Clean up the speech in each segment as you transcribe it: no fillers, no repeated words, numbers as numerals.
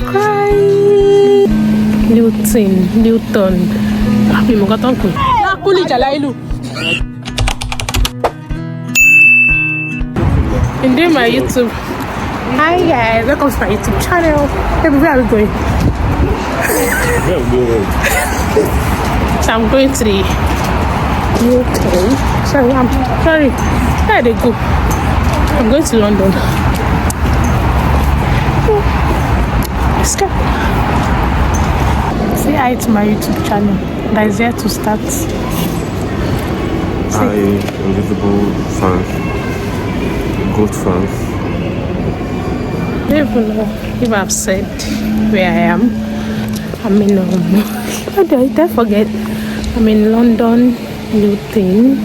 crying. Newton. Happy Mogatonku. Nakuli Jalailu. And then my YouTube. Hi guys, welcome to my YouTube channel. Hey, where are we going? So I'm going to the UK. Sorry, I'm sorry. Where they go? I'm going to London. Let's go. Say hi to my YouTube channel that is here to start. Hi, invisible fans, good fans. I don't even know if I've said where I am. I'm in how did I forget? I'm in London, Luton.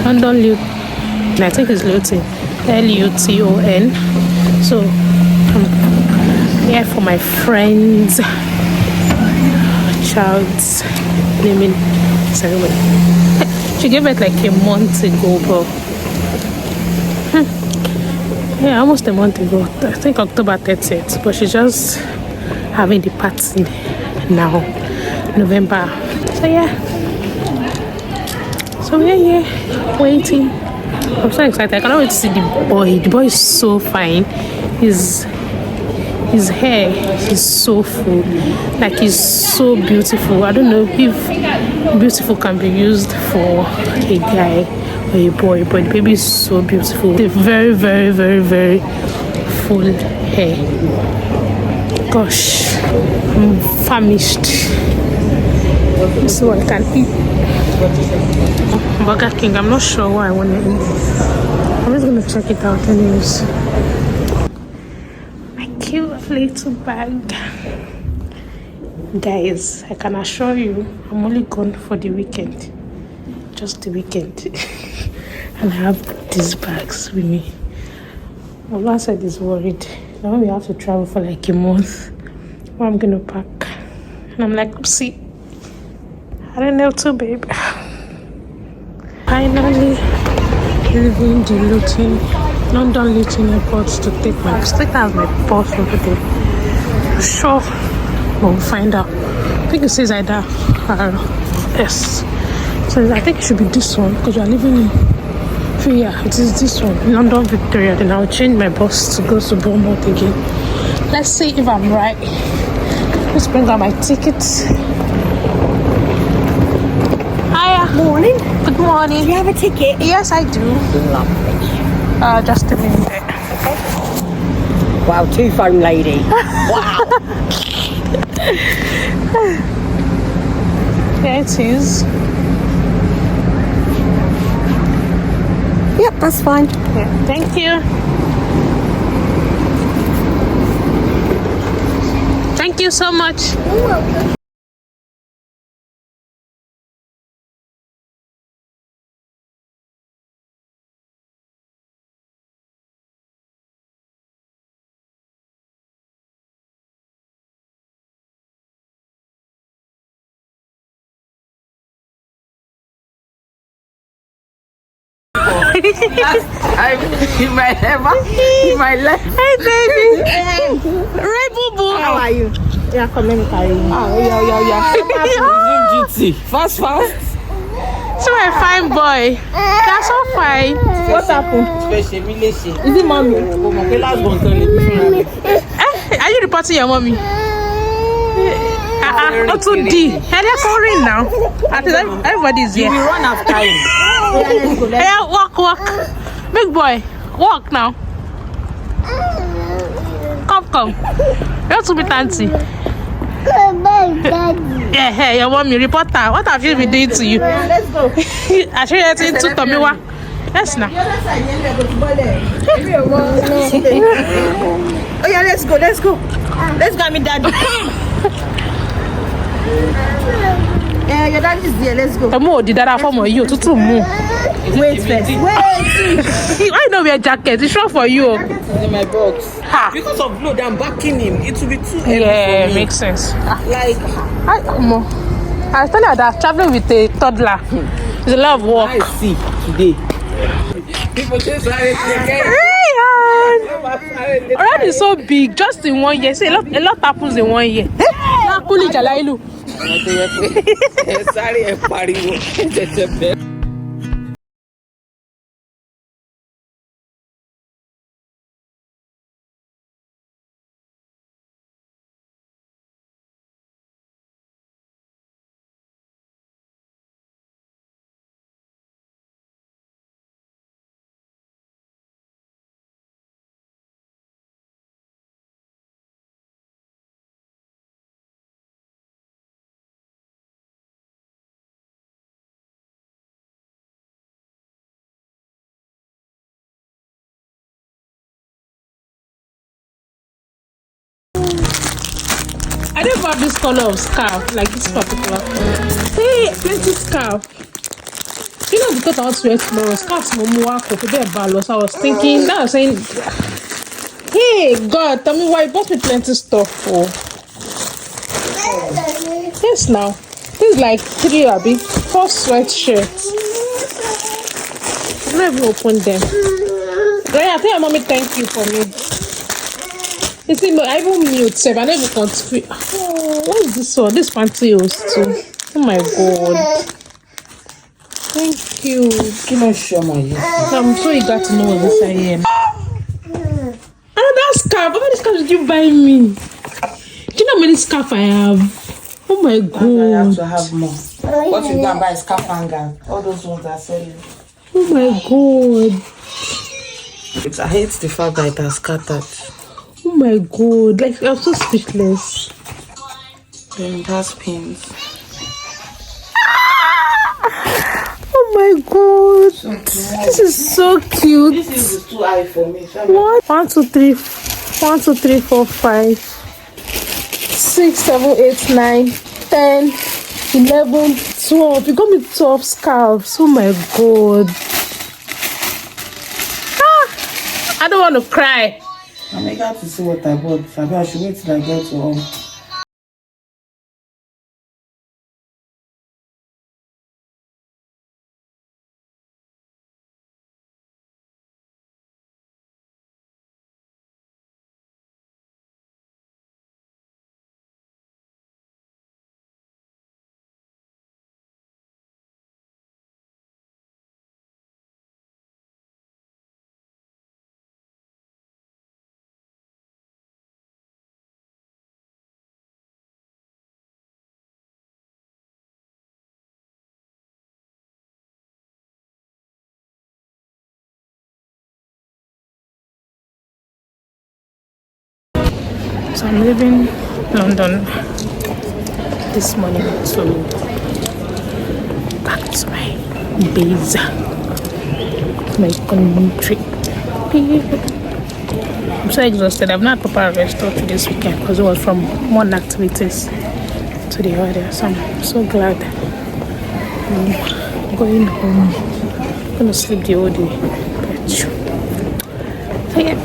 London, Luton. I think it's Luton. Luton. So I'm here for my friend's child's naming ceremony. She gave it like a month ago, but yeah, almost a month ago. I think October 30th, but she's just having the party now, November. So yeah, so we're here waiting. I'm so excited. I cannot wait to see the boy. The boy is so fine. His hair is so full, like he's so beautiful. I don't know if beautiful can be used for a guy or a boy, but the baby is so beautiful. The very, very, very, very full hair. Gosh, I'm famished. This is what I can eat. Burger King. I'm not sure what I want to eat. I'm just gonna check it out anyways. Cute little bag. Guys, I can assure you I'm only gone for the weekend, just the weekend. And I have these bags with me. My last said is worried now we have to travel for like a month. What I'm gonna pack, and I'm like, oopsie, I don't know too, babe. Finally leaving the London Luton Airport to take my bus over there. Sure, we'll find out. I think it says either yes. So I think it should be this one because we are living in. Yeah, it is this one, London Victoria. Then I'll change my bus to go to Bournemouth again. Let's see if I'm right. Let's bring out my tickets. Hiya. Morning. Good morning. Do you have a ticket? Yes, I do. Lovely. Just a minute. Okay. Wow, two-phone lady. Wow. Here it is. Yep, that's fine. Yeah, thank you. Thank you so much. You're welcome. In my life. Hey, baby. Ray Boo Boo. How are you? Yeah, come let me carry you. Yeah. GT. Fast. So a fine boy. That's so fine. What happened? Special relation. Is it mommy? Are you reporting your mommy? Not too deep. And they're calling now. Everybody's here. We run after him. Yeah, walk. Big boy, walk now. Come. You have to be fancy. Yeah, hey, your mommy, reporter. What have you been doing to you? Let's go. I show you to Tomiwa. Yes, now. Oh yeah, let's go. Let's go, I mean, daddy. Yeah, your daddy's there. Let's go. Tomo, did that for you? To move. Wait first. Wait. I know your jacket. It's short for you. It's in my box. Ha. Because of load, I'm backing him. It will be too heavy Yeah, for me. makes sense. Like, I tell you that traveling with a toddler is a lot of work. I see today. People say sorry. Hey, Around is so big, just in 1 year. See, a lot happens in 1 year. Kuli Jalailu. I don't have this color of scarf, like this particular color. Hey, plenty scarf. You know, because I want to wear tomorrow, scarves Momoa could be a balance. I was thinking, that was saying, hey, God, tell me why you bought me plenty stuff for. Yes, now. This is like 3 or 4 sweatshirts. I never opened them. Right, I tell mommy thank you for me. You see, I even mute, save. I never continue. Oh, what is this one? This pantyhose too. Oh my God. Thank you. I'm so eager to know what this I am. Another scarf. How many scarves did you buy me? Do you know how many scarves I have? Oh my God. I have to have more. What you can buy is scarf hanger. All those ones are selling. Oh my God. I hate the fact that it has scattered. Oh my God. Like, I'm so speechless. Then it has pins. Oh my God. This is so cute. This is too high for me. What? 1, 2, 3, 1, 2, 3, 4, 5, 6, 7, 8, 9, 10, 11, 12. You got me 12 scarves. Oh my God. I don't want to cry. I'm eager to see what I bought. Maybe I should wait till I get to home. So I'm leaving London this morning to back to my base, my country. I'm so exhausted. I've not proper rest all through this weekend because it was from one activities to the other. So I'm so glad I'm going home. I'm gonna sleep the whole day. So yeah.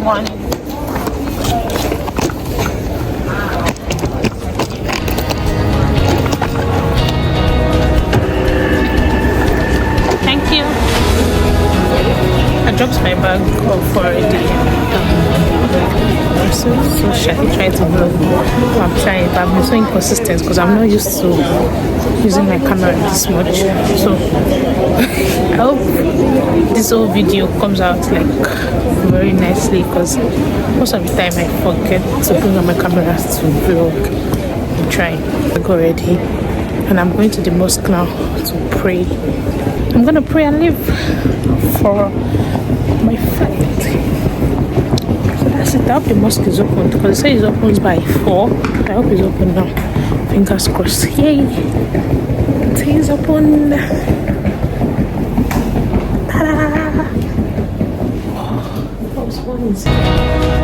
One. Thank you. I dropped my bag off already. I'm so shy trying to vlog. I'm trying, but I've been so inconsistent because I'm not used to using my camera this much. So I hope this whole video comes out like very nicely because most of the time I forget to bring on my cameras to vlog. I'm trying to go ready and I'm going to the mosque now to pray. I'm gonna pray and leave for my flight. So that's it. I hope the mosque is open because they say it's open by 4. I hope it's open now. Fingers crossed. Yay! It is open. Ta-da! Oh, that was fun.